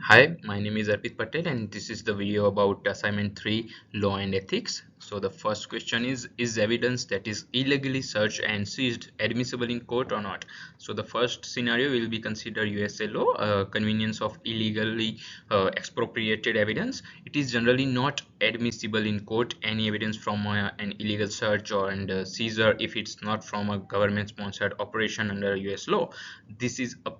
Hi, my name is Arpit Patel and this is the video about assignment 3 law and ethics. So the first question is evidence that is illegally searched and seized admissible in court or not? So the first scenario will be consider USA law, convenience of illegally expropriated evidence. It is generally not admissible in court any evidence from an illegal search or seizure if it's not from a government sponsored operation under US law. This is a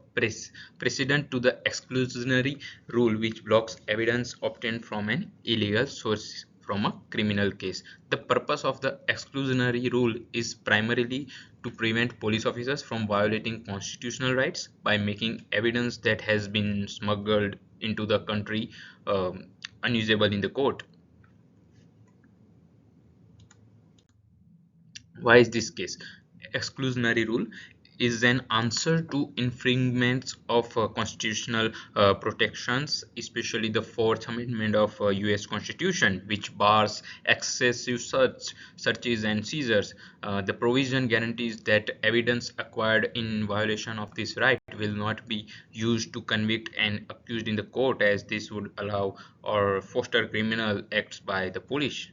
precedent to the exclusionary rule which blocks evidence obtained from an illegal source from a criminal case. The purpose of the exclusionary rule is primarily to prevent police officers from violating constitutional rights by making evidence that has been smuggled into the country unusable in the court. Why is this case? Exclusionary rule is an answer to infringements of constitutional protections, especially the Fourth Amendment of US Constitution, which bars excessive searches and seizures. The provision guarantees that evidence acquired in violation of this right will not be used to convict an accused in the court, as this would allow or foster criminal acts by the police.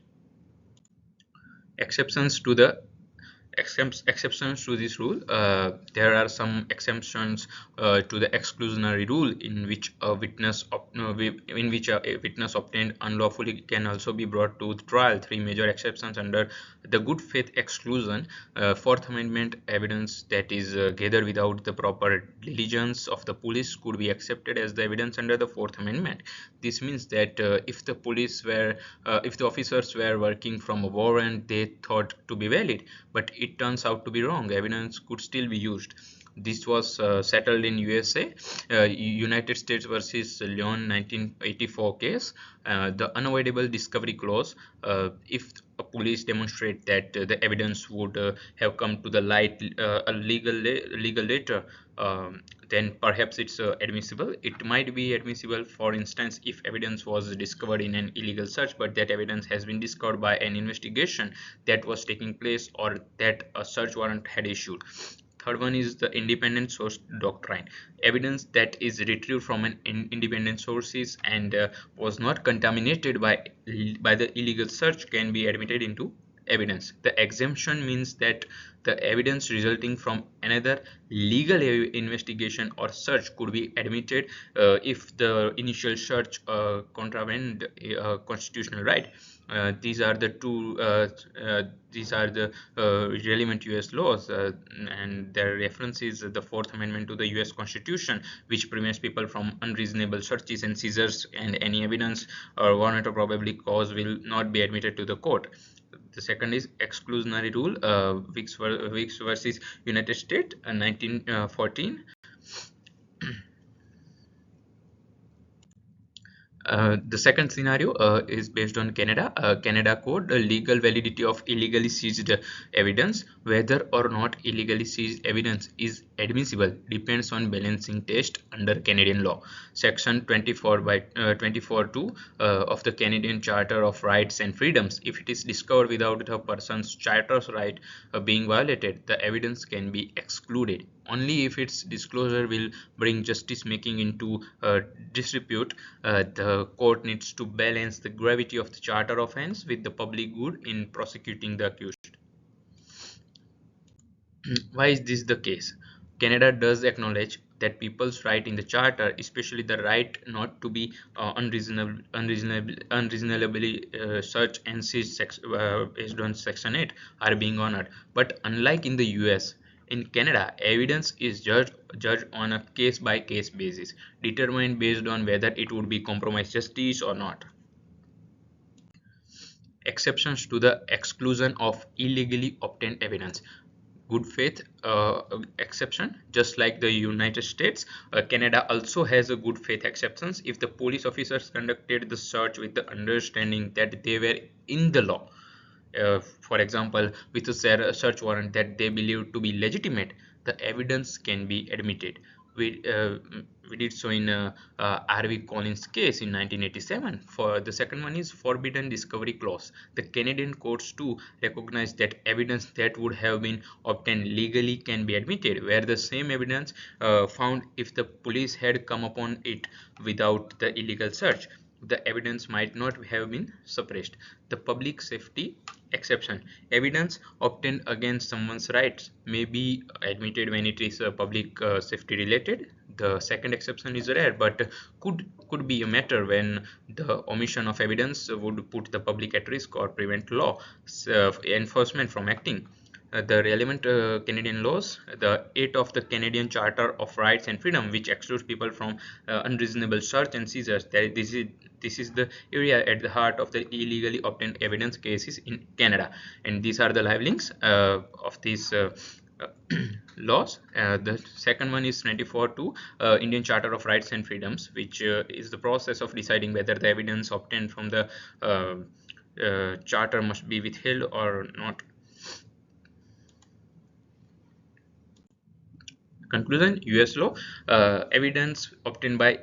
Exceptions to the exceptions to this rule. There are some exceptions to the exclusionary rule in which a witness a witness obtained unlawfully can also be brought to the trial. Three major exceptions under the good faith exclusion. Fourth Amendment evidence that is gathered without the proper diligence of the police could be accepted as the evidence under the Fourth Amendment. This means that if the officers were working from a warrant they thought to be valid, but it turns out to be wrong, evidence could still be used. This was settled in USA, United States versus Leon 1984 case. The unavoidable discovery clause, if a police demonstrate that the evidence would have come to the light legal later, then perhaps it's admissible. It might be admissible, for instance, if evidence was discovered in an illegal search, but that evidence has been discovered by an investigation that was taking place or that a search warrant had issued. Third one is the independent source doctrine. Evidence that is retrieved from an independent sources and was not contaminated by the illegal search can be admitted into evidence. The exemption means that the evidence resulting from another legal investigation or search could be admitted if the initial search contravened constitutional right. These are the relevant US laws, and their reference is the Fourth Amendment to the US Constitution, which prevents people from unreasonable searches and seizures, and any evidence or warrant of probable cause will not be admitted to the court. The second is exclusionary rule, Wicks versus United States, 1914. The second scenario is based on Canada. Canada code, the legal validity of illegally seized evidence. Whether or not illegally seized evidence is admissible depends on balancing test under Canadian law. Section 24 by 24(2) of the Canadian Charter of Rights and Freedoms. If it is discovered without a person's charter's right being violated, the evidence can be excluded. Only if its disclosure will bring justice making into disrepute, the court needs to balance the gravity of the charter offense with the public good in prosecuting the accused. Why is this the case? Canada does acknowledge that people's right in the charter, especially the right not to be unreasonably searched and seized based on Section 8, are being honored. But unlike in the US, in Canada, evidence is judged on a case-by-case basis, determined based on whether it would be compromise justice or not. Exceptions to the exclusion of illegally obtained evidence. Good faith exception. Just like the United States, Canada also has a good faith exceptions if the police officers conducted the search with the understanding that they were in the law. For example, with a search warrant that they believe to be legitimate, the evidence can be admitted. we did so in R.V. Collins case in 1987. For the second one is forbidden discovery clause. The Canadian courts too recognize that evidence that would have been obtained legally can be admitted, where the same evidence found if the police had come upon it without the illegal search, the evidence might not have been suppressed. The public safety exception. Evidence obtained against someone's rights may be admitted when it is public safety related. The second exception is rare, but could be a matter when the omission of evidence would put the public at risk or prevent law enforcement from acting. The relevant Canadian laws, the 8 of the Canadian Charter of Rights and Freedom, which excludes people from unreasonable search and seizures. This is the area at the heart of the illegally obtained evidence cases in Canada, and these are the live links of these uh, laws. The second one is 94 to Indian Charter of Rights and Freedoms, which is the process of deciding whether the evidence obtained from the charter must be withheld or not. Conclusion: US law, evidence obtained by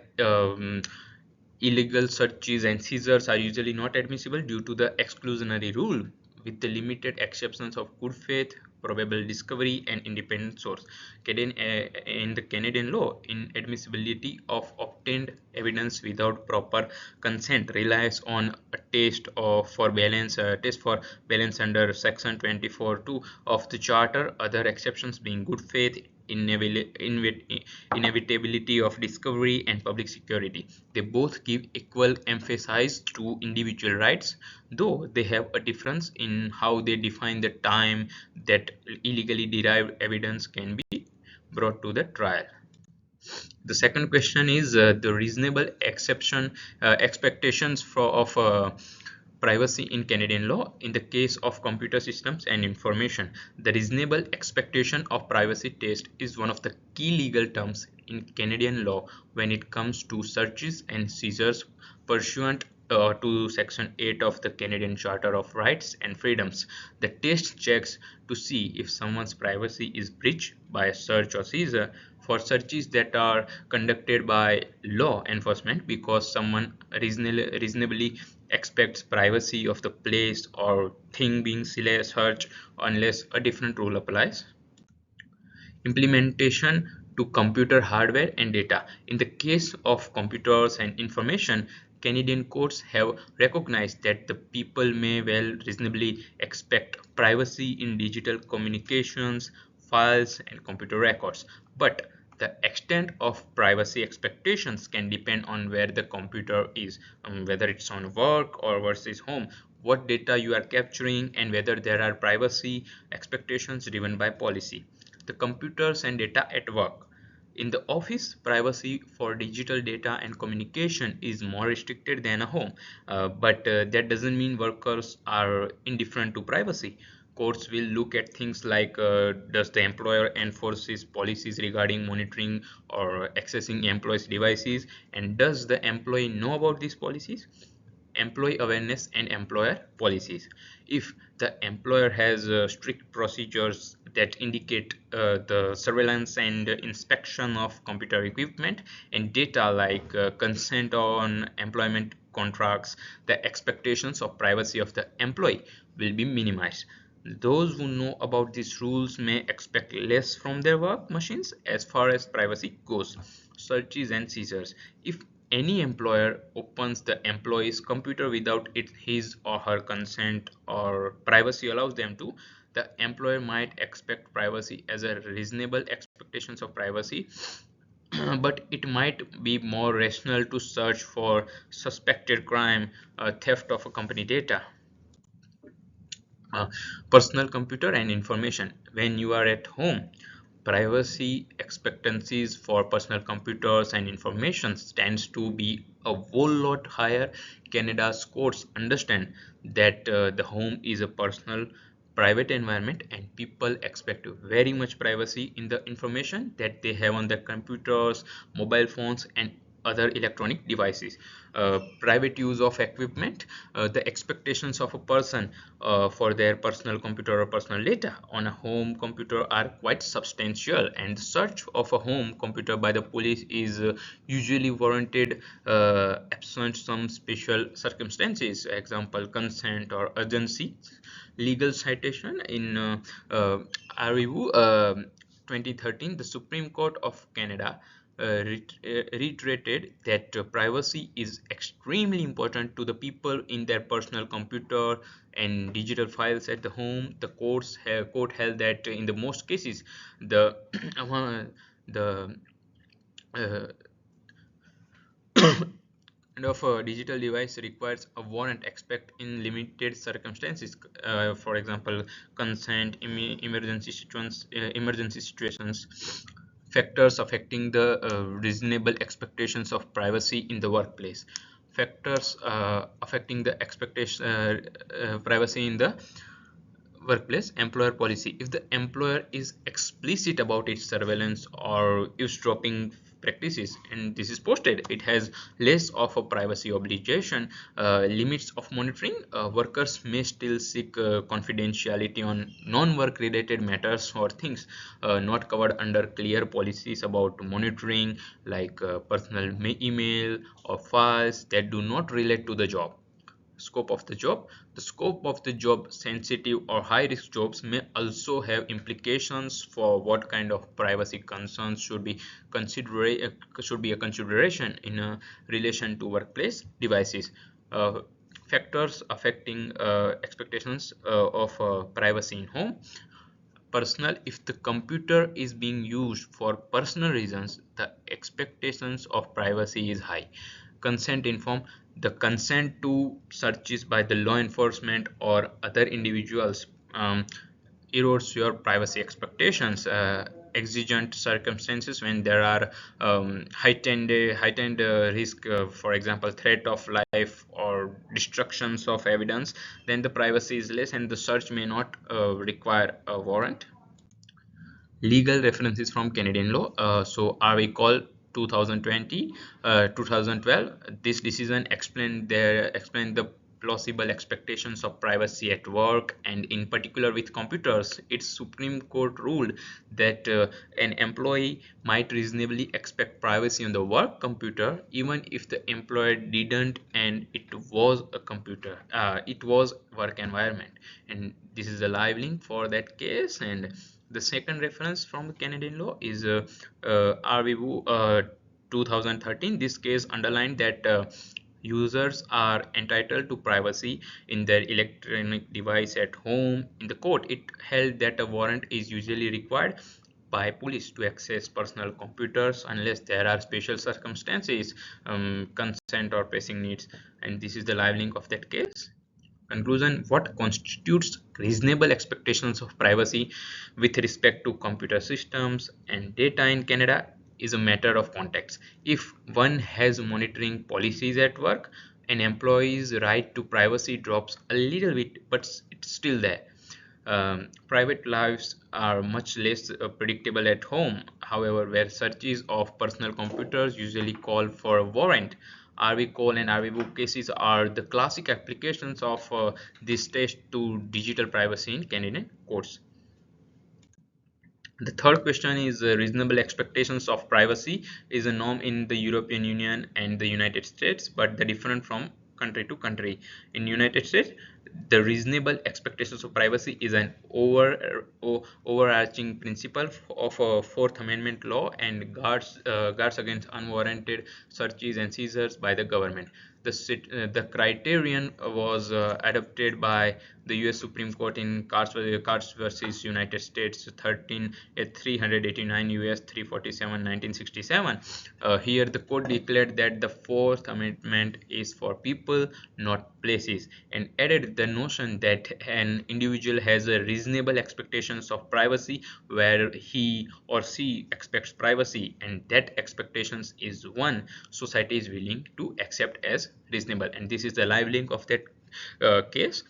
illegal searches and seizures are usually not admissible due to the exclusionary rule, with the limited exceptions of good faith, probable discovery, and independent source. In the Canadian law, inadmissibility of obtained evidence without proper consent relies on a test for balance under Section 24(2) of the Charter. Other exceptions being good faith, inevitability of discovery, and public security. They both give equal emphasis to individual rights, though they have a difference in how they define the time that illegally derived evidence can be brought to the trial. The second question is the reasonable expectations of privacy in Canadian law. In the case of computer systems and information, the reasonable expectation of privacy test is one of the key legal terms in Canadian law when it comes to searches and seizures pursuant to Section 8 of the Canadian Charter of Rights and Freedoms. The test checks to see if someone's privacy is breached by a search or seizure. For searches that are conducted by law enforcement because someone reasonably expects privacy of the place or thing being searched unless a different rule applies. Implementation to computer hardware and data. In the case of computers and information, Canadian courts have recognized that the people may well reasonably expect privacy in digital communications, files, and computer records. But the extent of privacy expectations can depend on where the computer is, whether it's on work or versus home, what data you are capturing, and whether there are privacy expectations driven by policy. The computers and data at work. In the office, privacy for digital data and communication is more restricted than a home, but that doesn't mean workers are indifferent to privacy. Courts will look at things like does the employer enforce his policies regarding monitoring or accessing employees' devices, and does the employee know about these policies? Employee awareness and employer policies. If the employer has strict procedures that indicate the surveillance and inspection of computer equipment and data like consent on employment contracts, the expectations of privacy of the employee will be minimized. Those who know about these rules may expect less from their work machines as far as privacy goes. Searches and seizures. If any employer opens the employee's computer without his or her consent or privacy allows them to, the employer might expect privacy as a reasonable expectations of privacy, but it might be more rational to search for suspected crime, theft of a company data. uh, Personal computer and information. When you are at home, privacy expectancies for personal computers and information tends to be a whole lot higher. Canada's courts understand that the home is a personal private environment and people expect very much privacy in the information that they have on their computers, mobile phones, and other electronic devices. Private use of equipment, the expectations of a person for their personal computer or personal data on a home computer are quite substantial, and search of a home computer by the police is usually warranted absent some special circumstances, example consent or urgency. Legal citation in uh, Arivu 2013, the Supreme Court of Canada reiterated that privacy is extremely important to the people in their personal computer and digital files at the home. The court held that in the most cases, the the uh, and of a digital device requires a warrant except in limited circumstances, for example consent, emergency situations. Factors affecting the reasonable expectations of privacy in the workplace. Factors affecting the expectation privacy in the workplace. Employer policy, if the employer is explicit about its surveillance or eavesdropping practices and this is posted, it has less of a privacy obligation. Limits of monitoring, workers may still seek confidentiality on non-work related matters or things not covered under clear policies about monitoring, like personal email or files that do not relate to the job. Scope of the job, the scope of the job, sensitive or high risk jobs may also have implications for what kind of privacy concerns should be a consideration in relation to workplace devices. uh, Factors affecting expectations of privacy in home. Personal, if the computer is being used for personal reasons, the expectations of privacy is high. Consent informed, the consent to searches by the law enforcement or other individuals erodes your privacy expectations. Exigent circumstances, when there are heightened risk, for example threat of life or destructions of evidence, then the privacy is less and the search may not require a warrant. Legal references from Canadian law. So I recall 2020, 2012. This decision explained the plausible expectations of privacy at work, and in particular with computers. Its Supreme Court ruled that an employee might reasonably expect privacy on the work computer, even if the employer didn't, and it was a computer. It was work environment, and this is a live link for that case. And the second reference from the Canadian law is RVU 2013. This case underlined that users are entitled to privacy in their electronic device at home. In the court, it held that a warrant is usually required by police to access personal computers unless there are special circumstances, consent or pressing needs. And this is the live link of that case. Conclusion, what constitutes reasonable expectations of privacy with respect to computer systems and data in Canada is a matter of context. If one has monitoring policies at work, an employee's right to privacy drops a little bit, but it's still there. Private lives are much less predictable at home. However, where searches of personal computers usually call for a warrant, RV call and RV book cases are the classic applications of this test to digital privacy in Canadian courts. The third question is reasonable expectations of privacy is a norm in the European Union and the United States, but they're different from country to country. In United States, the reasonable expectations of privacy is an overarching principle of a Fourth Amendment law and guards against unwarranted searches and seizures by the government. The criterion was adopted by the U.S. Supreme Court in Cards versus United States 389 U.S. 347 1967. Here, the court declared that the Fourth Amendment is for people, not places, and added the notion that an individual has a reasonable expectations of privacy where he or she expects privacy, and that expectations is one society is willing to accept as reasonable. And this is the live link of that case.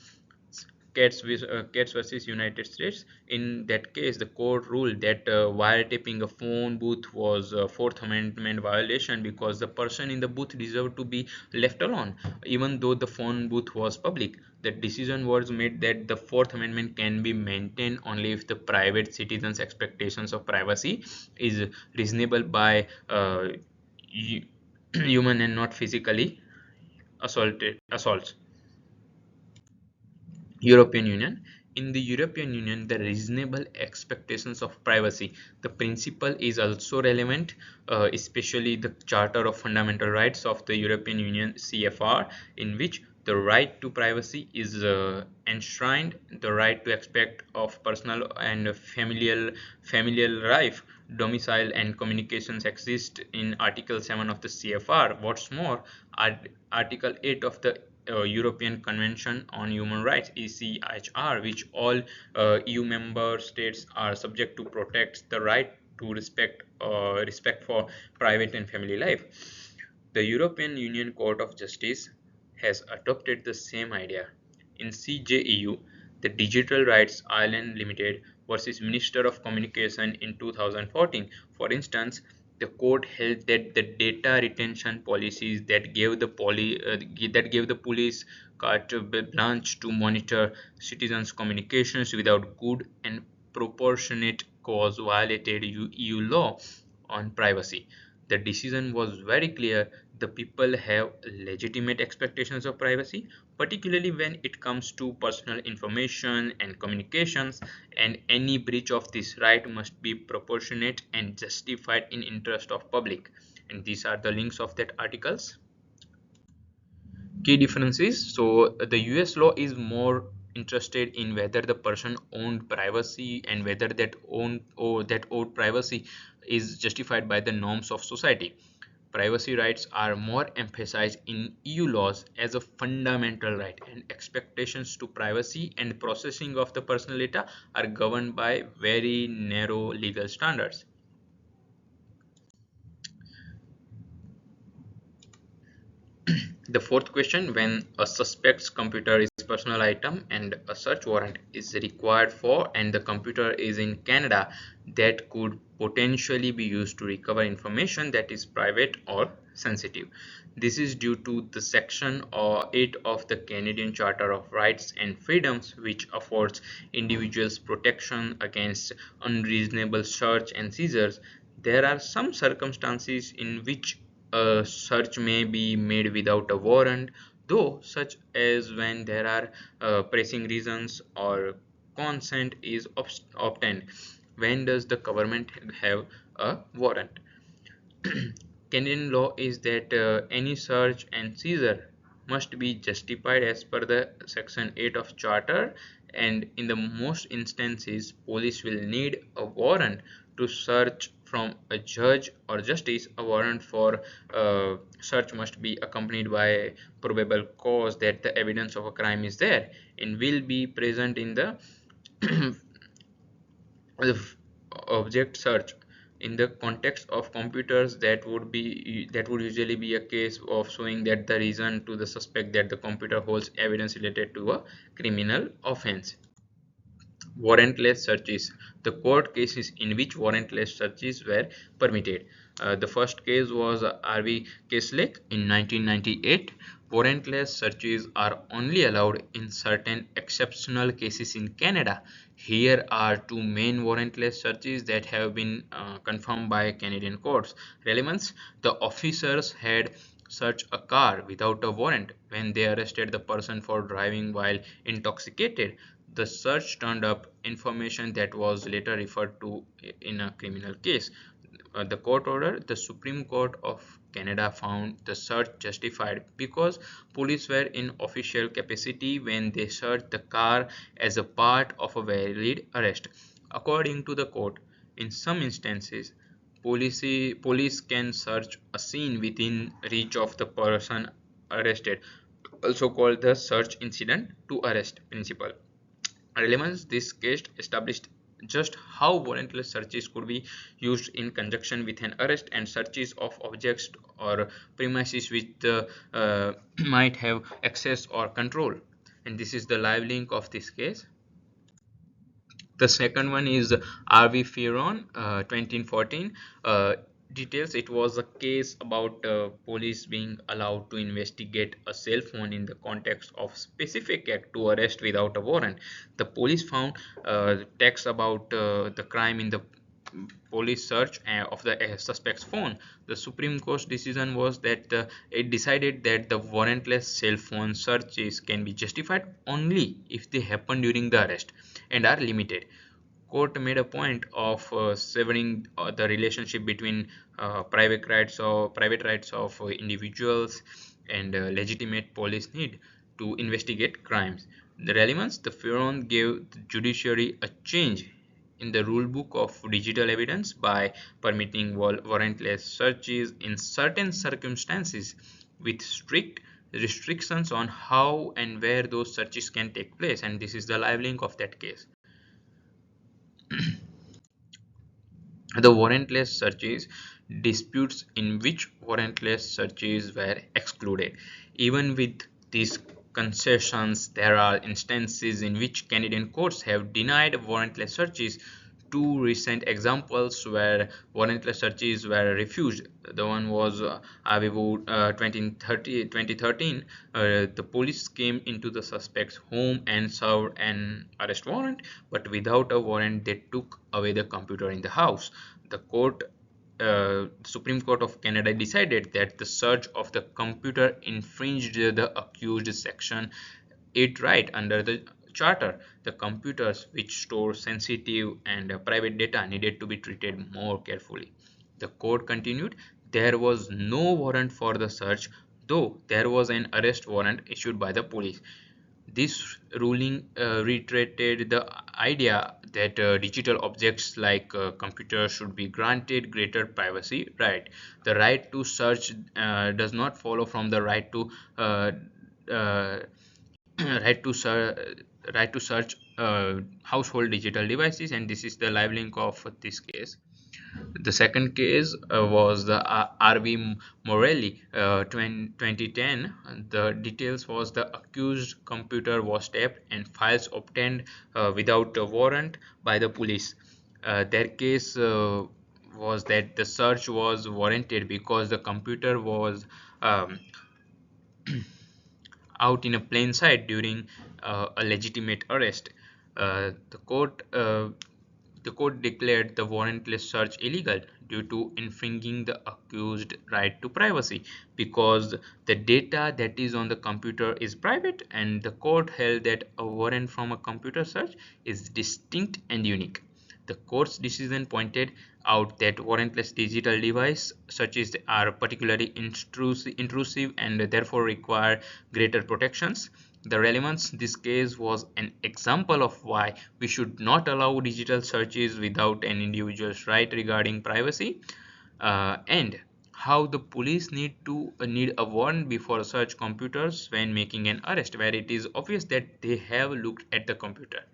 Katz versus United States. In that case, the court ruled that wiretapping a phone booth was a Fourth Amendment violation because the person in the booth deserved to be left alone, even though the phone booth was public. The decision was made that the Fourth Amendment can be maintained only if the private citizens' expectations of privacy is reasonable by human and not physically assaults. European Union. In the European Union, the reasonable expectations of privacy. The principle is also relevant, especially the Charter of Fundamental Rights of the European Union (CFR), in which the right to privacy is enshrined. The right to expect of personal and familial life, domicile, and communications exist in Article 7 of the CFR. What's more, Article 8 of the European Convention on Human Rights (ECHR), which all EU member states are subject to, protects the right to respect for private and family life. The European Union Court of Justice has adopted the same idea. In CJEU, the Digital Rights Ireland Limited versus Minister of Communication in 2014, for instance, the court held that the data retention policies that gave the police carte blanche to monitor citizens' communications without good and proportionate cause violated EU law on privacy. The decision was very clear. The people have legitimate expectations of privacy, particularly when it comes to personal information and communications, and any breach of this right must be proportionate and justified in interest of public. And these are the links of that articles. Key differences. So the US law is more interested in whether the person owned privacy and whether that owed privacy is justified by the norms of society. Privacy rights are more emphasized in EU laws as a fundamental right, and expectations to privacy and processing of the personal data are governed by very narrow legal standards. The fourth question, when a suspect's computer is a personal item and a search warrant is required for, and the computer is in Canada, that could potentially be used to recover information that is private or sensitive. This is due to the Section 8 of the Canadian Charter of Rights and Freedoms, which affords individuals protection against unreasonable search and seizures. There are some circumstances in which a search may be made without a warrant, though, such as when there are pressing reasons or consent is obtained. When does the government have a warrant? Canadian law is that any search and seizure must be justified as per the Section 8 of Charter, and in the most instances, police will need a warrant to search from a judge or justice. A warrant for search must be accompanied by probable cause that the evidence of a crime is there and will be present in the the object search. In the context of computers, that would usually be a case of showing that the reason to the suspect that the computer holds evidence related to a criminal offense. Warrantless searches. The court cases in which warrantless searches were permitted. The first case was RV Keslake in 1998. Warrantless searches are only allowed in certain exceptional cases in Canada. Here are two main warrantless searches that have been confirmed by Canadian courts. Relevance: the officers had searched a car without a warrant when they arrested the person for driving while intoxicated. The search turned up information that was later referred to in a criminal case. The court order: the Supreme Court of Canada found the search justified because police were in official capacity when they searched the car as a part of a valid arrest. According to the court, in some instances, police can search a scene within reach of the person arrested, also called the search incident to arrest principle. Relevance: this case established just how warrantless searches could be used in conjunction with an arrest and searches of objects or premises which the might have access or control. and this is the live link of this case. The second one is RV Fearon, 2014. Details: it was a case about police being allowed to investigate a cell phone in the context of specific act to arrest without a warrant. The police found text about the crime in the police search of the suspect's phone. The Supreme Court's decision was that it decided that the warrantless cell phone searches can be justified only if they happen during the arrest and are limited. Court made a point of severing the relationship between private rights of individuals and legitimate police need to investigate crimes. The relevance: the Fearon gave the judiciary a change in the rulebook of digital evidence by permitting warrantless searches in certain circumstances with strict restrictions on how and where those searches can take place, and this is the live link of that case. The warrantless searches: disputes in which warrantless searches were excluded. Even with these concessions, there are instances in which Canadian courts have denied warrantless searches. Two recent examples where warrantless searches were refused. The one was Avivu 2013. The police came into the suspect's home and served an arrest warrant, but without a warrant they took away the computer in the house. The Supreme Court of Canada decided that the search of the computer infringed the accused Section 8 right under the Charter. The computers which store sensitive and private data needed to be treated more carefully. The court continued, there was no warrant for the search, though there was an arrest warrant issued by the police. This ruling reiterated the idea that digital objects like computers should be granted greater privacy right. The right to search does not follow from the right to uh, right to search household digital devices, and this is the live link of this case. The second case was the RV Morelli, 2010. The details was the accused computer was tapped and files obtained without a warrant by the police. Their case was that the search was warranted because the computer was um, out in a plain sight during a legitimate arrest. Uh, the court uh, the court declared the warrantless search illegal due to infringing the accused right to privacy because the data that is on the computer is private, and the court held that a warrant from a computer search is distinct and unique. The court's decision pointed out that warrantless digital device searches are particularly intrusive and therefore require greater protections. The relevance: this case was an example of why we should not allow digital searches without an individual's right regarding privacy, and how the police need a warrant before search computers when making an arrest where it is obvious that they have looked at the computer.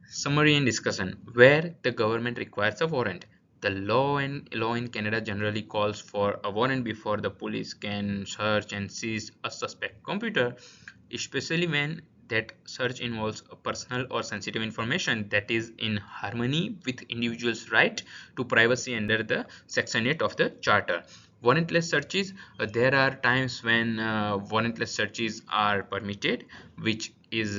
Summary and discussion: where the government requires a warrant. The law in Canada generally calls for a warrant before the police can search and seize a suspect computer, especially when that search involves a personal or sensitive information that is in harmony with individuals' right to privacy under the Section 8 of the Charter. Warrantless searches: there are times when warrantless searches are permitted, which is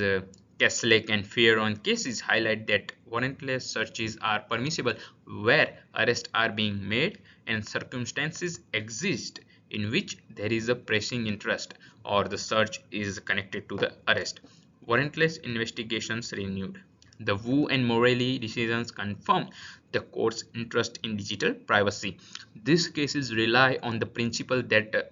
Caslake and Fearon cases highlight that warrantless searches are permissible where arrests are being made and circumstances exist in which there is a pressing interest or the search is connected to the arrest. Warrantless investigations renewed. The Wu and Morelli decisions confirm the court's interest in digital privacy. These cases rely on the principle that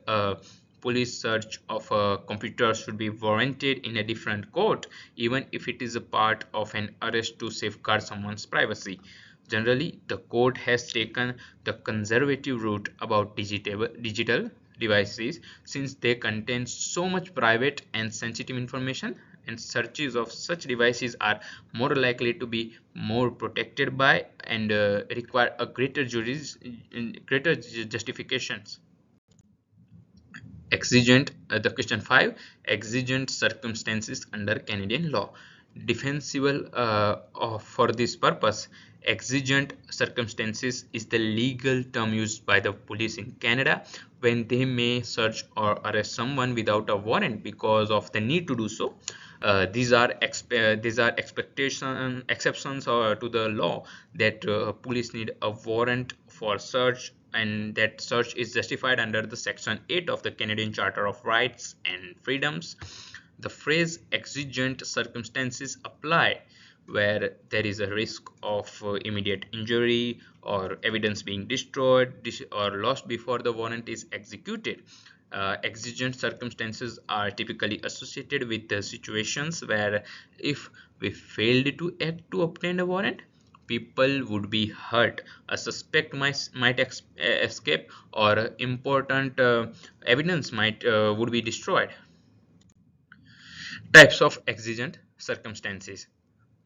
police search of a computer should be warranted in a different court, even if it is a part of an arrest to safeguard someone's privacy. Generally, the court has taken the conservative route about digital devices since they contain so much private and sensitive information, and searches of such devices are more likely to be more protected by and require a greater justifications. The question 5, exigent circumstances under Canadian law. Defensible for this purpose, exigent circumstances is the legal term used by the police in Canada when they may search or arrest someone without a warrant because of the need to do so. These are exceptions to the law that police need a warrant for search, and that search is justified under the Section 8 of the Canadian Charter of Rights and Freedoms. The phrase exigent circumstances apply where there is a risk of immediate injury or evidence being destroyed or lost before the warrant is executed. Exigent circumstances are typically associated with the situations where if we failed to act to obtain a warrant, people would be hurt, a suspect might escape, or important evidence might would be destroyed. Types of exigent circumstances.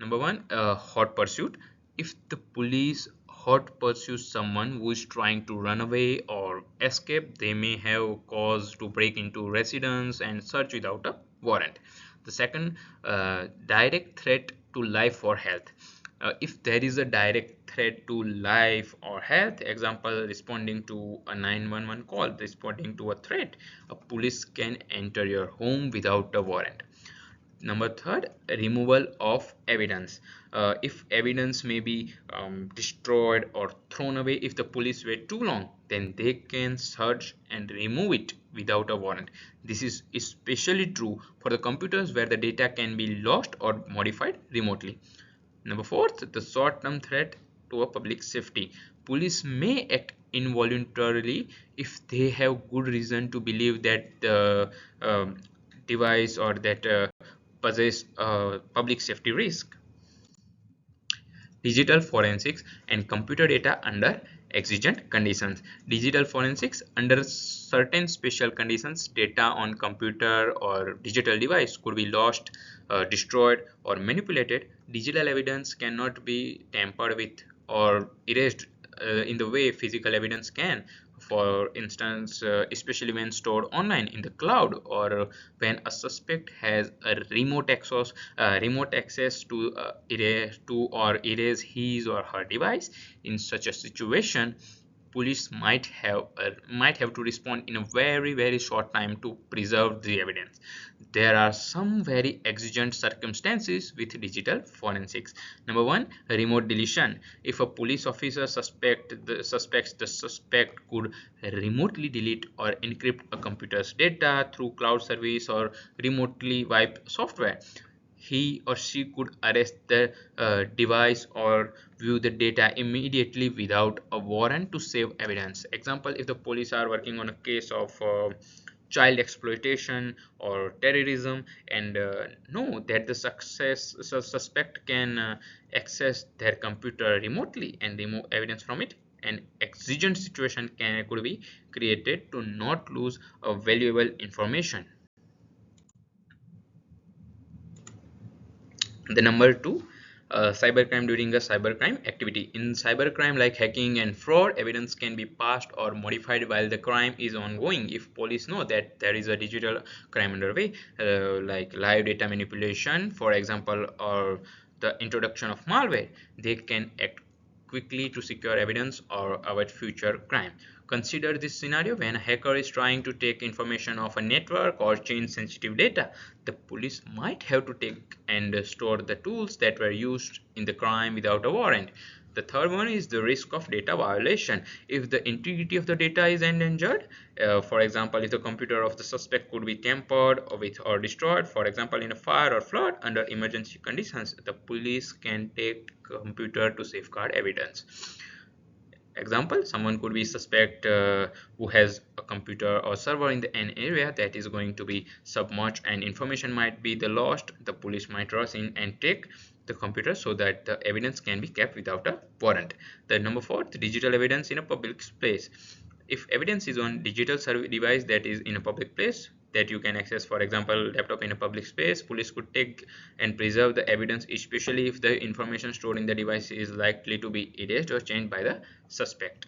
Number one, hot pursuit. If the police hot pursues someone who is trying to run away or escape, they may have cause to break into residence and search without a warrant. The second, direct threat to life or health. If there is a direct threat to life or health, example, responding to a 911 call, responding to a threat, a police can enter your home without a warrant. Number third, removal of evidence. If evidence may be destroyed or thrown away if the police wait too long, then they can search and remove it without a warrant. This is especially true for the computers where the data can be lost or modified remotely. Number fourth, the short-term threat to a public safety. Police may act involuntarily if they have good reason to believe that the device or that possess public safety risk. Digital forensics and computer data under exigent conditions. Digital forensics, under certain special conditions, data on computer or digital device could be lost, destroyed, or manipulated. Digital evidence cannot be tampered with or erased in the way physical evidence can. For instance, especially when stored online in the cloud, or when a suspect has a remote access to erase his or her device. In such a situation, police might have to respond in a very short time to preserve the evidence. There are some very exigent circumstances with digital forensics. Number one, remote deletion. If a police officer suspects the suspect could remotely delete or encrypt a computer's data through cloud service or remotely wipe software, he or she could arrest the device or view the data immediately without a warrant to save evidence. Example, if the police are working on a case of child exploitation or terrorism and know that the suspect can access their computer remotely and remove evidence from it, an exigent situation could be created to not lose valuable information. The number two, cybercrime during a cybercrime activity. In cybercrime like hacking and fraud, evidence can be passed or modified while the crime is ongoing. If police know that there is a digital crime underway, like live data manipulation, for example, or the introduction of malware, they can act quickly to secure evidence or avoid future crime. Consider this scenario when a hacker is trying to take information of a network or change sensitive data. The police might have to take and store the tools that were used in the crime without a warrant. The third one is the risk of data violation. If the integrity of the data is endangered, for example, if the computer of the suspect could be tampered or destroyed, for example, in a fire or flood, under emergency conditions, the police can take computer to safeguard evidence. Example, someone could be suspect who has a computer or server in an area that is going to be submerged and information might be the lost. The police might rush in and take the computer so that the evidence can be kept without a warrant. The number four, the digital evidence in a public place. If evidence is on digital device that is in a public place that you can access, for example, laptop in a public space, police could take and preserve the evidence, especially if the information stored in the device is likely to be erased or changed by the suspect.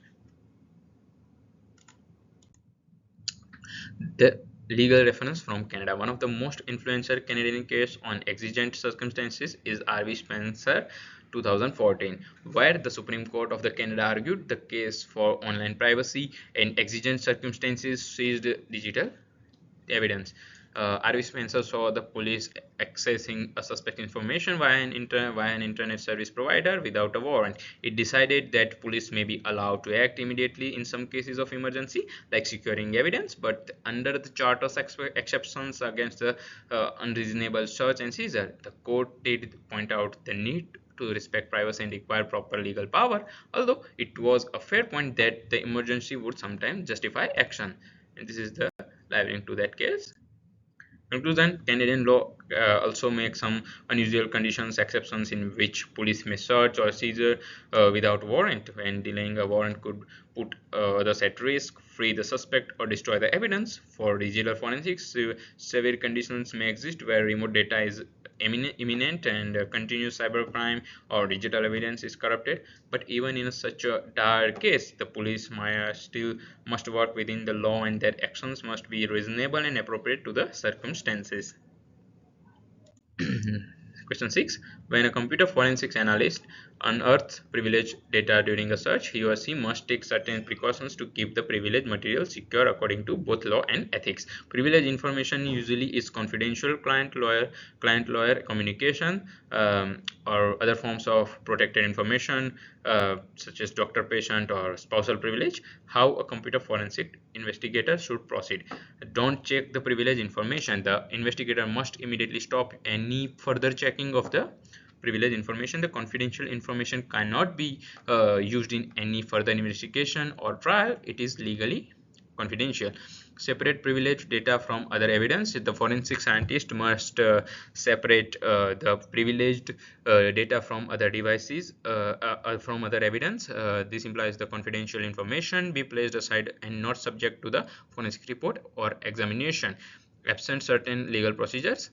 Legal reference from Canada. One of the most influential Canadian case on exigent circumstances is R.V. Spencer 2014, where the Supreme Court of the Canada argued the case for online privacy and exigent circumstances seized digital evidence. R.V. Spencer saw the police accessing a suspect information via an internet service provider without a warrant. It decided that police may be allowed to act immediately in some cases of emergency, like securing evidence, but under the Charter's exceptions against the unreasonable search and seizure. The court did point out the need to respect privacy and require proper legal power, although it was a fair point that the emergency would sometimes justify action. And this is the live link to that case. Conclusion: Canadian law also makes some unusual conditions exceptions in which police may search or seizure without warrant. When delaying a warrant could put others at risk, free the suspect, or destroy the evidence. For digital forensics, severe conditions may exist where remote data is imminent and continuous cybercrime or digital evidence is corrupted. But even in such a dire case, the police still must work within the law, and their actions must be reasonable and appropriate to the circumstances. Question 6. When a computer forensics analyst unearths privileged data during a search, he or she must take certain precautions to keep the privileged material secure according to both law and ethics. Privileged information usually is confidential client-lawyer communication, or other forms of protected information, such as doctor-patient or spousal privilege. How a computer forensic investigator should proceed: don't check the privileged information. The investigator must immediately stop any further checking of the privileged information. The confidential information cannot be used in any further investigation or trial. It is legally confidential. Separate privileged data from other evidence. The forensic scientist must separate the privileged data from other devices, from other evidence. This implies the confidential information be placed aside and not subject to the forensic report or examination. Absent certain legal procedures,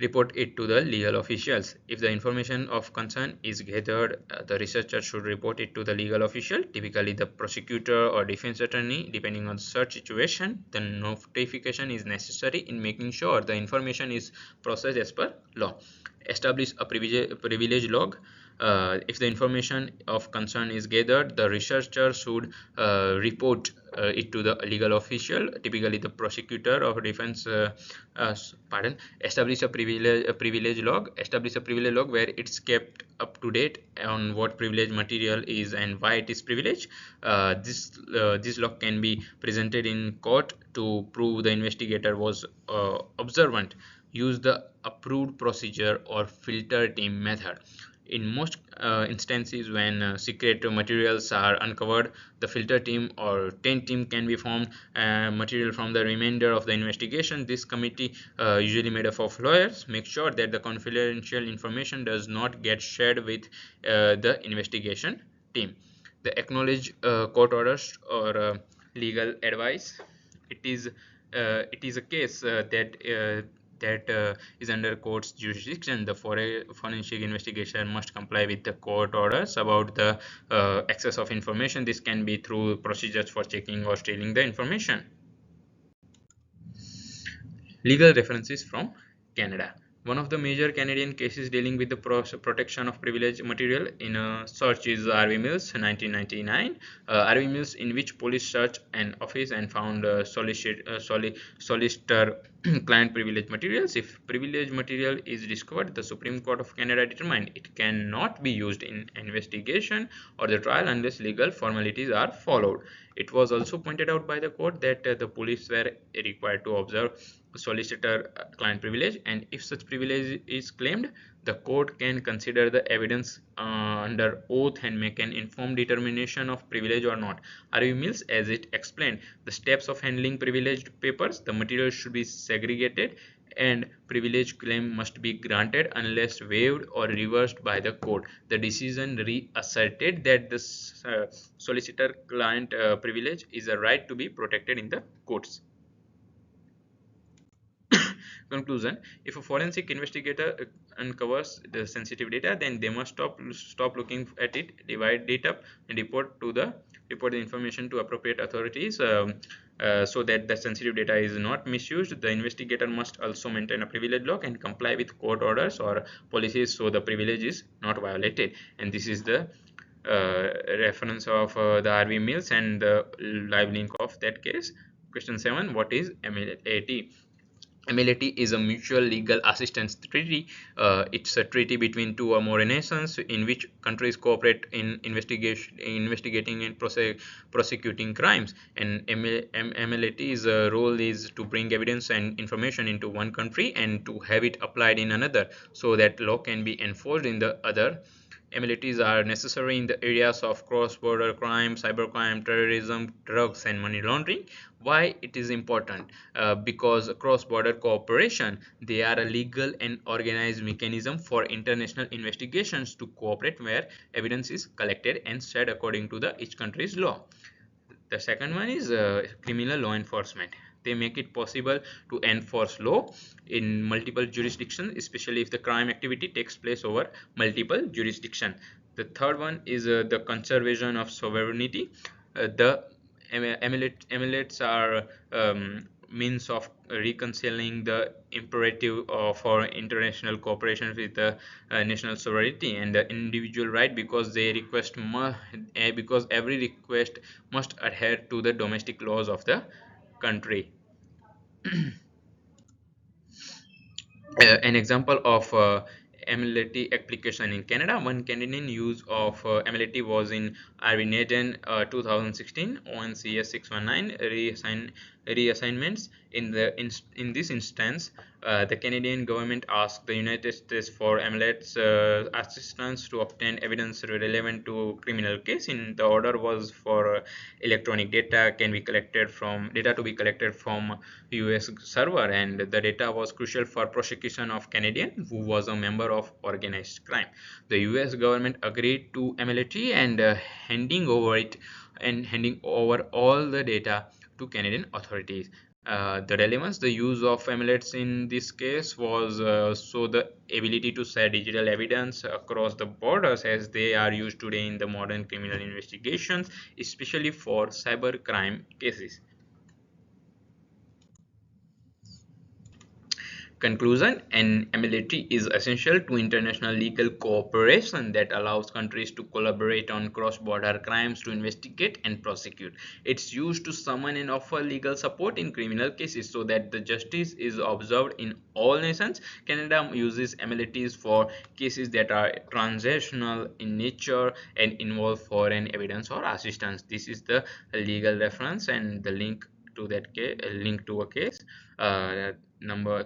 report it to the legal officials. If the information of concern is gathered, the researcher should report it to the legal official, typically the prosecutor or defense attorney, depending on the search situation. The notification is necessary in making sure the information is processed as per law. Establish a privilege log. If the information of concern is gathered, the researcher should report it to the legal official, typically the prosecutor or defense. Establish a privilege log. Establish a privilege log where it's kept up to date on what privilege material is and why it is privileged. This log can be presented in court to prove the investigator was observant. Use the approved procedure or filter team method. In most instances, when secret materials are uncovered, the filter team or tent team can be formed material from the remainder of the investigation. This committee, usually made up of lawyers, make sure that the confidential information does not get shared with the investigation team. The acknowledge court orders or legal advice. It is a case that is under court's jurisdiction. The forensic investigation must comply with the court orders about the access of information. This can be through procedures for checking or stealing the information. Legal references from Canada. One of the major Canadian cases dealing with the protection of privileged material in a search is R.V. Mills 1999. R.V. Mills, in which police searched an office and found solicitor client privileged materials. If privileged material is discovered, the Supreme Court of Canada determined it cannot be used in investigation or the trial unless legal formalities are followed. It was also pointed out by the court that the police were required to observe solicitor client privilege, and if such privilege is claimed, the court can consider the evidence under oath and make an informed determination of privilege or not. R.V. Mills, as it explained, the steps of handling privileged papers: the material should be segregated and privilege claim must be granted unless waived or reversed by the court. The decision reasserted that the solicitor client privilege is a right to be protected in the courts. Conclusion: if a forensic investigator uncovers the sensitive data, then they must stop looking at it, divide it up, and report to the report the information to appropriate authorities so that the sensitive data is not misused. The investigator must also maintain a privilege lock and comply with court orders or policies so the privilege is not violated. And this is the reference of the RV Mills and the live link of that case. Question 7. What is MLAT? MLAT is a mutual legal assistance treaty. It's a treaty between two or more nations in which countries cooperate in investigating and prosecuting crimes. And MLAT's role is to bring evidence and information into one country and to have it applied in another so that law can be enforced in the other. MLATs are necessary in the areas of cross-border crime, cybercrime, terrorism, drugs, and money laundering. Why it is important? Because cross-border cooperation, they are a legal and organized mechanism for international investigations to cooperate where evidence is collected and shared according to the each country's law. The second one is criminal law enforcement. They make it possible to enforce law in multiple jurisdictions, especially if the crime activity takes place over multiple jurisdictions. The third one is the conservation of sovereignty. The emulates are means of reconciling the imperative for international cooperation with the national sovereignty and the individual right, because they because every request must adhere to the domestic laws of the country. An example of MLT application in Canada. One Canadian use of MLT was in Arvinaden 2016 ONCS 619 reassignments. In this instance, the Canadian government asked the United States for MLT's assistance to obtain evidence relevant to criminal case. In the order was for electronic data to be collected from US server, and the data was crucial for prosecution of Canadian who was a member of organized crime. The US government agreed to MLT and handing over all the data to Canadian authorities. The relevance, the use of MLATs in this case was so the ability to share digital evidence across the borders as they are used today in the modern criminal investigations, especially for cybercrime cases. Conclusion: an MLAT is essential to international legal cooperation that allows countries to collaborate on cross-border crimes to investigate and prosecute. It's used to summon and offer legal support in criminal cases so that the justice is observed in all nations. Canada uses MLATs for cases that are transactional in nature and involve foreign evidence or assistance. This is the legal reference and the link to that case, link to a case.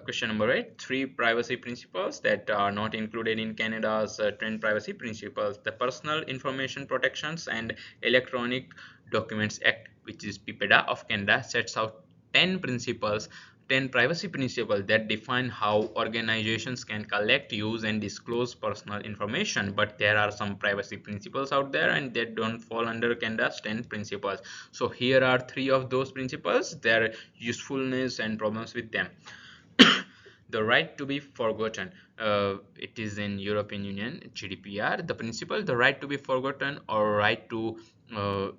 Question number 8: three privacy principles that are not included in Canada's 10 privacy principles. The Personal Information Protections and Electronic Documents Act, which is PIPEDA of Canada, sets out 10 privacy principles that define how organizations can collect, use, and disclose personal information. But there are some privacy principles out there and that don't fall under Canada's 10 principles. So here are 3 of those principles, their usefulness and problems with them. The right to be forgotten. It is in European Union GDPR. The principle, the right to be forgotten or right to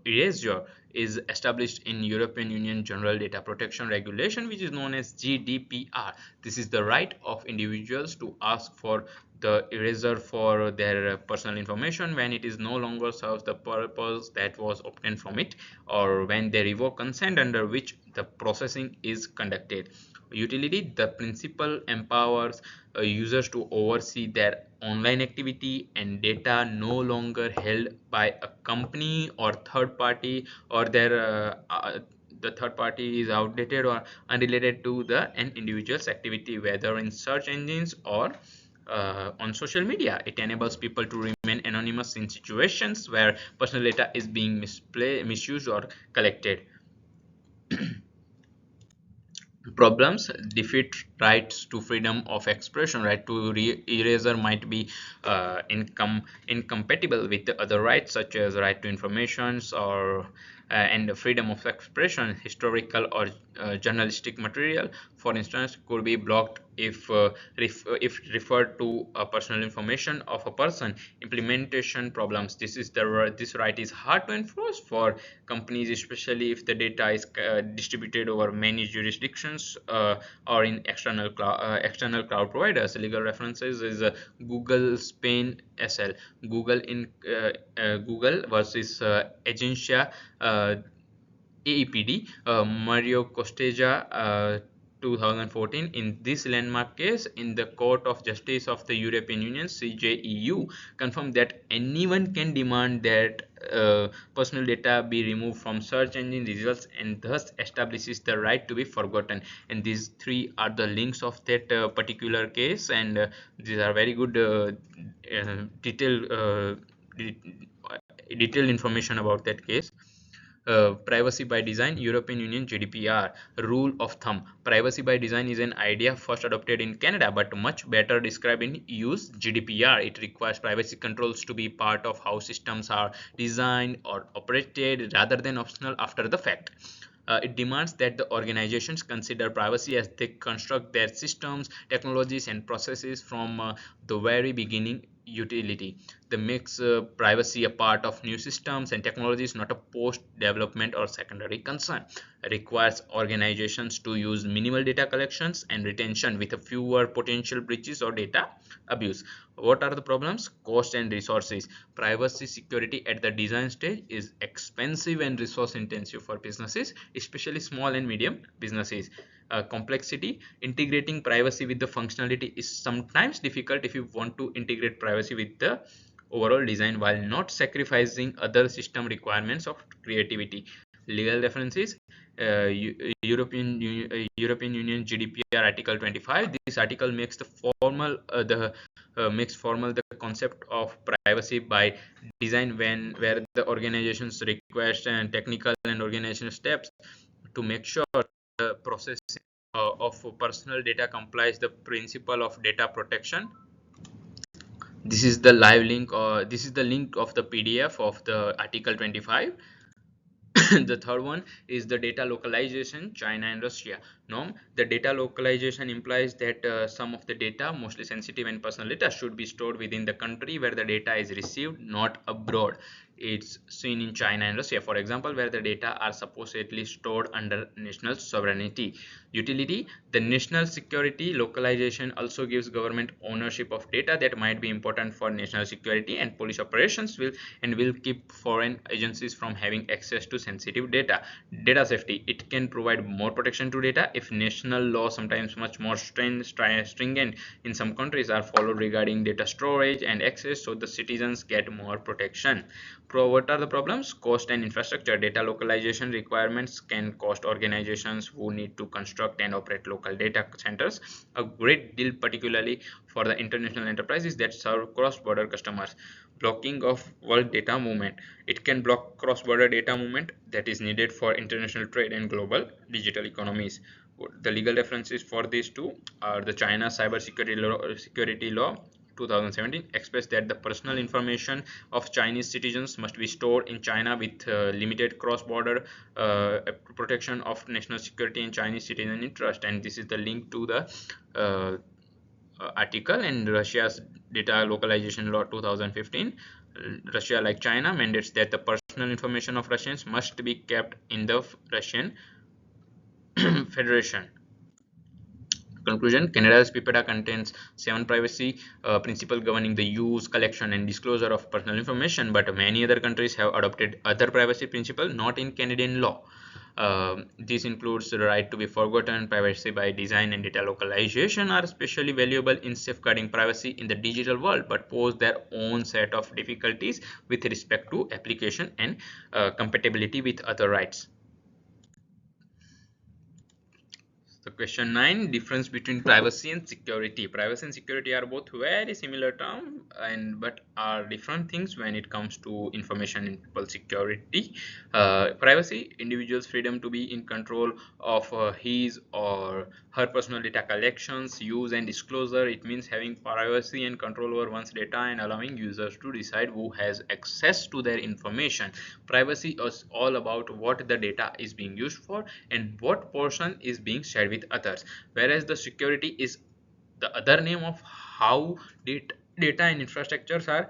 erasure, is established in European Union General Data Protection Regulation, which is known as GDPR. This is the right of individuals to ask for the erasure for their personal information when it is no longer serves the purpose that was obtained from it, or when they revoke consent under which the processing is conducted. Utility: the principle empowers users to oversee their online activity and data no longer held by a company or third party, or the third party is outdated or unrelated to an individual's activity, whether in search engines or on social media. It enables people to remain anonymous in situations where personal data is being misused or collected. Problems: defeat rights to freedom of expression. Right to erasure might be incompatible with the other rights such as right to information or and freedom of expression. Historical or journalistic material, for instance, could be blocked if referred to personal information of a person. Implementation problems. This right is hard to enforce for companies, especially if the data is distributed over many jurisdictions or in external cloud providers. Legal references is Google Spain SL, Google versus Agencia AEPD, Mario Costeja, 2014. In this landmark case, in the Court of Justice of the European Union (CJEU) confirmed that anyone can demand that personal data be removed from search engine results, and thus establishes the right to be forgotten. And these three are the links of that particular case, and these are very good detailed detailed information about that case. Privacy by design, European Union GDPR. Rule of thumb: privacy by design is an idea first adopted in Canada but much better described in EU's GDPR. It requires privacy controls to be part of how systems are designed or operated rather than optional after the fact. It demands that the organizations consider privacy as they construct their systems, technologies, and processes from the very beginning. Utility: they makes privacy a part of new systems and technologies, not a post development or secondary concern. Requires organizations to use minimal data collections and retention with a fewer potential breaches or data abuse. What are the problems? Cost and resources. Privacy security at the design stage is expensive and resource intensive for businesses, especially small and medium businesses. Complexity: integrating privacy with the functionality is sometimes difficult if you want to integrate privacy with the overall design while not sacrificing other system requirements of creativity. Legal references: European Union GDPR Article 25. This article makes formal the concept of privacy by design where the organizations request and technical and organizational steps to make sure the processing of personal data complies the principle of data protection. This is the live link, or this is the link of the PDF of the Article 25. The third one is the data localization, China and Russia norm. The data localization implies that some of the data, mostly sensitive and personal data, should be stored within the country where the data is received, not abroad. It's seen in China and Russia, for example, where the data are supposedly stored under national sovereignty. Utility: the national security localization also gives government ownership of data that might be important for national security and police operations will keep foreign agencies from having access to sensitive data. Data safety: it can provide more protection to data if national law, sometimes much more stringent in some countries, are followed regarding data storage and access, so the citizens get more protection. What are the problems? Cost and infrastructure. Data localization requirements can cost organizations who need to construct and operate local data centers a great deal, particularly for the international enterprises that serve cross-border customers. Blocking of world data movement. It can block cross-border data movement that is needed for international trade and global digital economies. The legal references for these two are the China Cyber Security Law 2017 expressed that the personal information of Chinese citizens must be stored in China with limited cross-border protection of national security and Chinese citizen interest. And this is the link to the article. And Russia's data localization law 2015. Russia, like China, mandates that the personal information of Russians must be kept in the Russian Federation. Conclusion: Canada's PIPEDA contains 7 privacy principles governing the use, collection, and disclosure of personal information, but many other countries have adopted other privacy principles not in Canadian law. This includes the right to be forgotten, privacy by design, and data localization are especially valuable in safeguarding privacy in the digital world, but pose their own set of difficulties with respect to application and compatibility with other rights. The question 9, difference between privacy and security. Privacy and security are both very similar terms, and but are different things when it comes to information and people security. Privacy, individual's freedom to be in control of his or her personal data collections, use and disclosure. It means having privacy and control over one's data and allowing users to decide who has access to their information. Privacy is all about what the data is being used for and what portion is being shared with others, whereas the security is the other name of how data and infrastructures are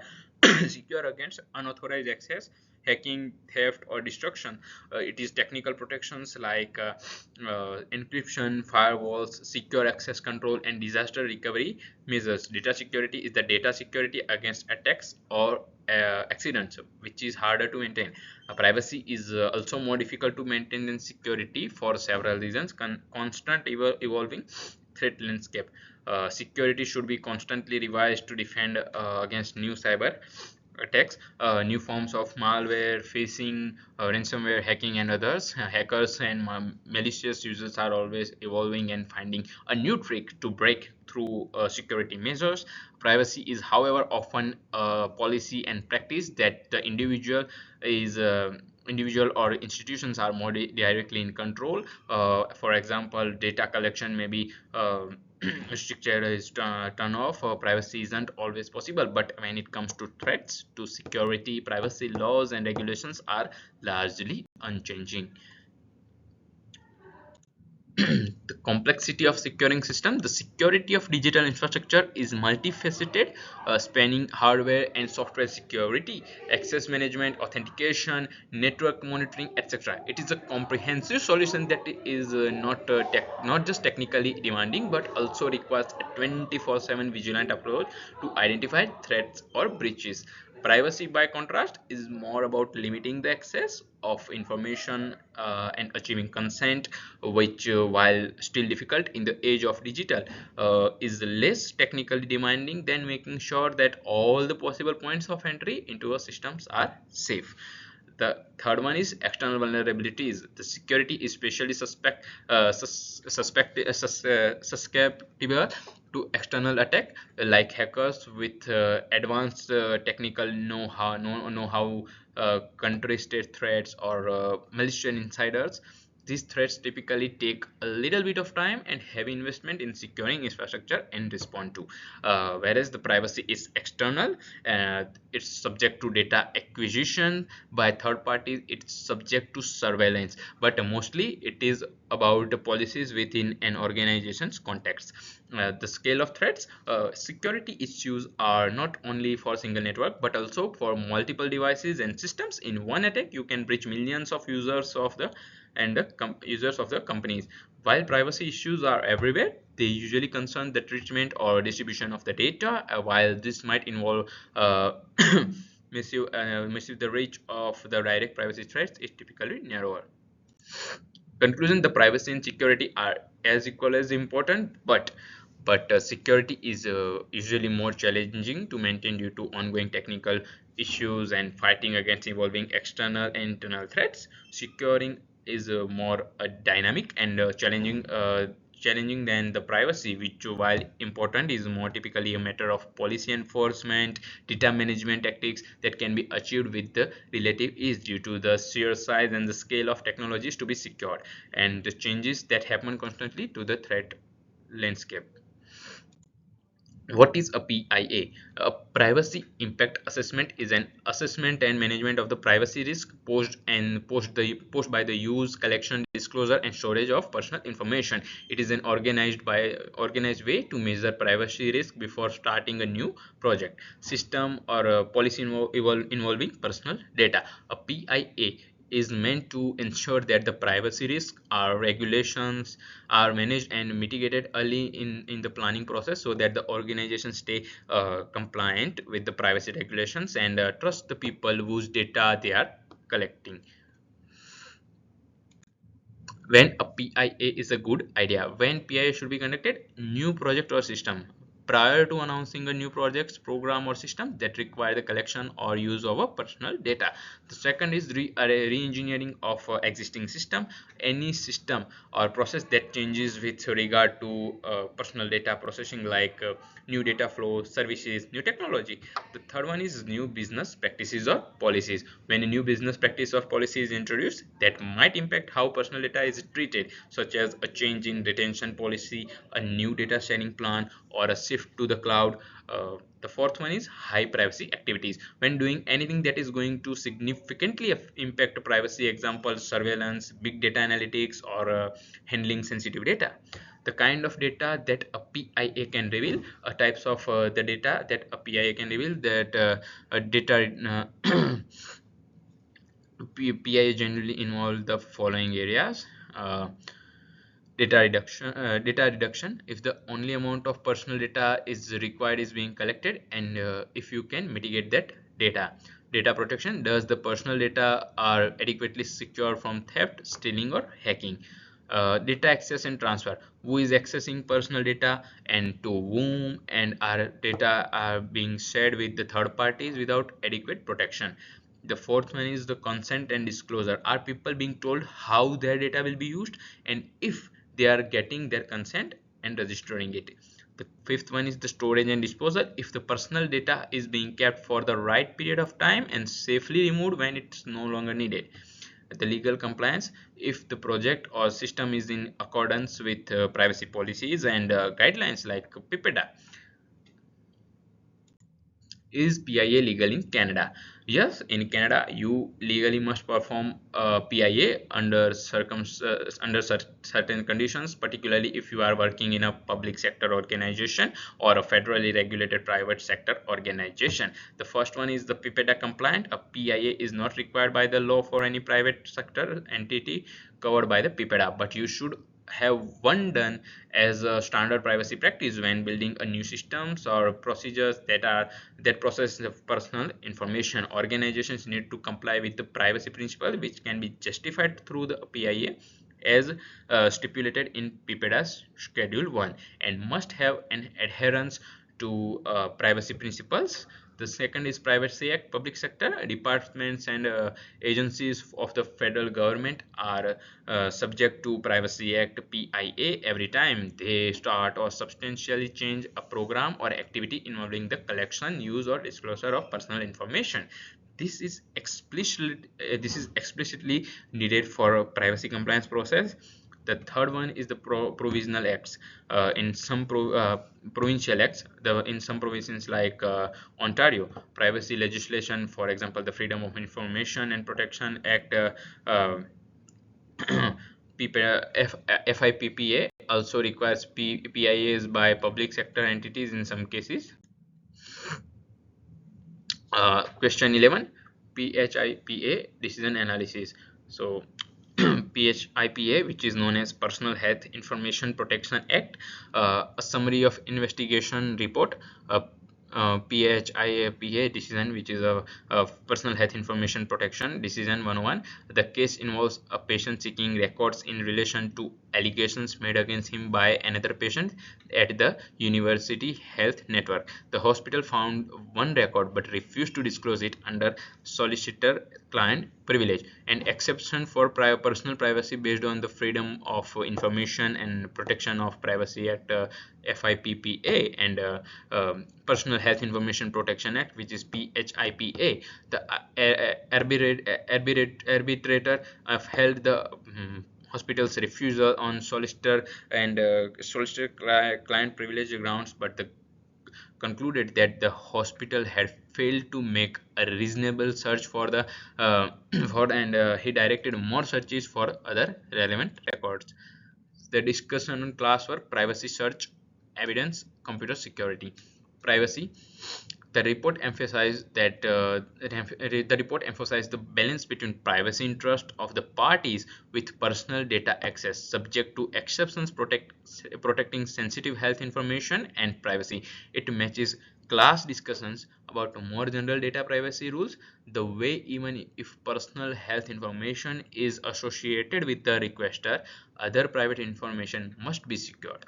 secure against unauthorized access, hacking, theft, or destruction. It is technical protections like encryption, firewalls, secure access control, and disaster recovery measures. Data security is the data security against attacks or accidents, which is harder to maintain. Privacy is also more difficult to maintain than security for several reasons. Constant evolving threat landscape. Security should be constantly revised to defend against new cyber attacks, new forms of malware, phishing, ransomware, hacking, and others. Hackers and malicious users are always evolving and finding a new trick to break through security measures. Privacy is, however, often a policy and practice that the individual or institutions are more directly in control. For example, data collection may be restricted is turn off. Privacy isn't always possible, but when it comes to threats to security, privacy laws and regulations are largely unchanging. The complexity of securing system. The security of digital infrastructure is multifaceted, spanning hardware and software security, access management, authentication, network monitoring, etc. It is a comprehensive solution that is not just technically demanding but also requires a 24/7 vigilant approach to identify threats or breaches. Privacy, by contrast, is more about limiting the access of information and achieving consent, which, while still difficult in the age of digital, is less technically demanding than making sure that all the possible points of entry into a systems are safe. The third one is external vulnerabilities. The security is especially susceptible to external attack, like hackers with advanced technical know-how, country state threats, or malicious insiders. These threats typically take a little bit of time and heavy investment in securing infrastructure and respond to. Whereas the privacy is external, it's subject to data acquisition by third parties, it's subject to surveillance, but mostly it is about the policies within an organization's context. The scale of threats. Security issues are not only for single network but also for multiple devices and systems. In one attack, you can breach millions of users of the users of the companies. While privacy issues are everywhere, they usually concern the treatment or distribution of the data. While this might involve misuse, the reach of the direct privacy threats is typically narrower. Conclusion: the privacy and security are as equal as important, but security is usually more challenging to maintain due to ongoing technical issues and fighting against evolving external and internal threats. Securing is more dynamic and challenging than the privacy, which, while important, is more typically a matter of policy enforcement, data management tactics that can be achieved with the relative ease due to the sheer size and the scale of technologies to be secured and the changes that happen constantly to the threat landscape. What is a PIA? A privacy impact assessment is an assessment and management of the privacy risk posed by the use, collection, disclosure, and storage of personal information. It is an organized way to measure privacy risk before starting a new project, system, or a policy involving personal data. A PIA is meant to ensure that the privacy risks or regulations are managed and mitigated early in the planning process, so that the organization stay compliant with the privacy regulations and trust the people whose data they are collecting. When a PIA is a good idea. When PIA should be conducted? New project or system. prior to announcing a new project, program, or system that require the collection or use of a personal data. The second is re-engineering of existing system. Any system or process that changes with regard to personal data processing, like new data flow, services, new technology. The third one is new business practices or policies. When a new business practice or policy is introduced that might impact how personal data is treated, such as a change in retention policy, a new data sharing plan, or a shift to the cloud. The fourth one is high privacy activities. When doing anything that is going to significantly impact privacy, example surveillance, big data analytics, or handling sensitive data. The kind of data that a PIA can reveal, types of the data that a PIA can reveal, that data PIA generally involve the following areas. Data reduction, if the only amount of personal data is required is being collected, and if you can mitigate that data protection, does the personal data are adequately secure from theft, stealing, or hacking. Data access and transfer, who is accessing personal data and to whom, and our data are being shared with the third parties without adequate protection. The fourth one is the consent and disclosure, are people being told how their data will be used, and if they are getting their consent and registering it. The fifth one is the storage and disposal, if the personal data is being kept for the right period of time and safely removed when it's no longer needed. The legal compliance, if the project or system is in accordance with privacy policies and guidelines like PIPEDA. Is PIA legal in Canada? Yes, in Canada, you legally must perform PIA under certain conditions, particularly if you are working in a public sector organization or a federally regulated private sector organization. The first one is the PIPEDA compliant. A PIA is not required by the law for any private sector entity covered by the PIPEDA, but you should have one done as a standard privacy practice when building a new systems or procedures that process the personal information. Organizations need to comply with the privacy principle, which can be justified through the PIA as stipulated in PIPEDA's Schedule 1, and must have an adherence to privacy principles. The second is Privacy Act. Public sector departments and agencies of the federal government are subject to Privacy Act PIA every time they start or substantially change a program or activity involving the collection, use, or disclosure of personal information. This is explicitly needed for a privacy compliance process. The third one is the provisional acts. In some provincial acts, in some provinces like Ontario, privacy legislation, for example, the Freedom of Information and Protection Act, FIPPA, also requires PIAs by public sector entities in some cases. Question 11, PHIPA decision analysis. So PHIPA, which is known as Personal Health Information Protection Act, a summary of investigation report. PHIPA decision, which is a personal health information protection decision 101. The case involves a patient seeking records in relation to allegations made against him by another patient at the University Health Network. The hospital found one record but refused to disclose it under solicitor client privilege. An exception for personal privacy based on the Freedom of Information and Protection of Privacy Act, FIPPA, and Personal Health Information Protection Act, which is PHIPA. The arbitrator held the hospital's refusal on solicitor and solicitor client privilege grounds, but the concluded that the hospital had failed to make a reasonable search for the he directed more searches for other relevant records. The discussion on classwork, privacy, search evidence, computer security. Privacy. The report emphasized the balance between privacy interest of the parties with personal data access, subject to exceptions protecting sensitive health information and privacy. It matches class discussions about more general data privacy rules, the way even if personal health information is associated with the requester, other private information must be secured.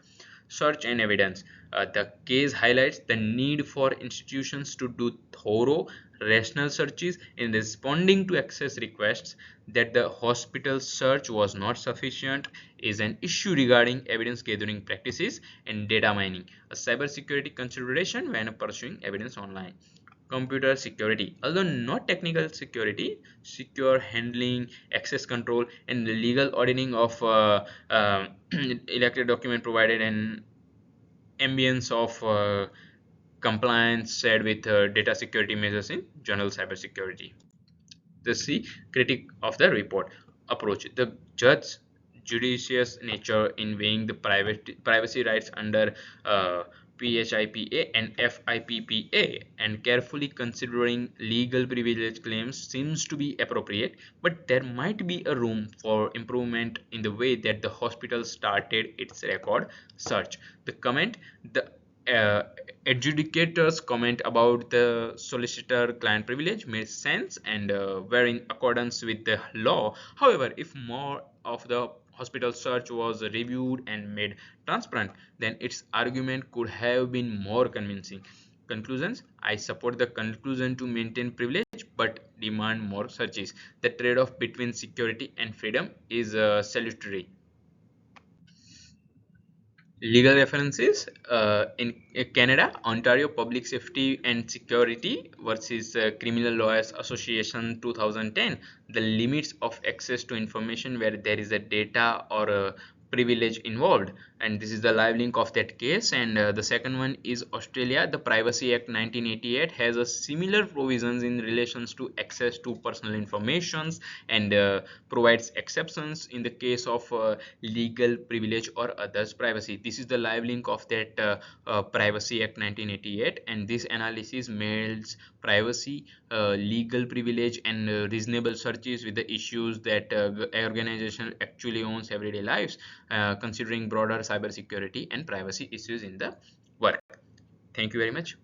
Search and evidence. The case highlights the need for institutions to do thorough, rational searches in responding to access requests. That the hospital search was not sufficient is an issue regarding evidence gathering practices and data mining, a cybersecurity consideration when pursuing evidence online. Computer security. Although not technical security, secure handling, access control, and the legal auditing of elected document provided an ambience of compliance shared with data security measures in general cybersecurity. The C, critique of the report approach. The judge's judicious nature in weighing the privacy rights under PHIPA and FIPPA and carefully considering legal privilege claims seems to be appropriate, but there might be a room for improvement in the way that the hospital started its record search. The comment, the uh, adjudicator's comment about the solicitor client privilege made sense and were in accordance with the law. However, if more of the hospital search was reviewed and made transparent, then its argument could have been more convincing. Conclusions. I support the conclusion to maintain privilege but demand more searches. The trade-off between security and freedom is salutary. Legal references in Canada, Ontario Public Safety and Security versus Criminal Lawyers Association 2010. The limits of access to information where there is a data or a privilege involved, and this is the live link of that case. And the second one is Australia. The Privacy Act 1988 has a similar provisions in relations to access to personal informations and provides exceptions in the case of legal privilege or others privacy. This is the live link of that Privacy Act 1988, and this analysis melds privacy, legal privilege, and reasonable searches with the issues that organization actually owns everyday lives, considering broader cybersecurity and privacy issues in the work. Thank you very much.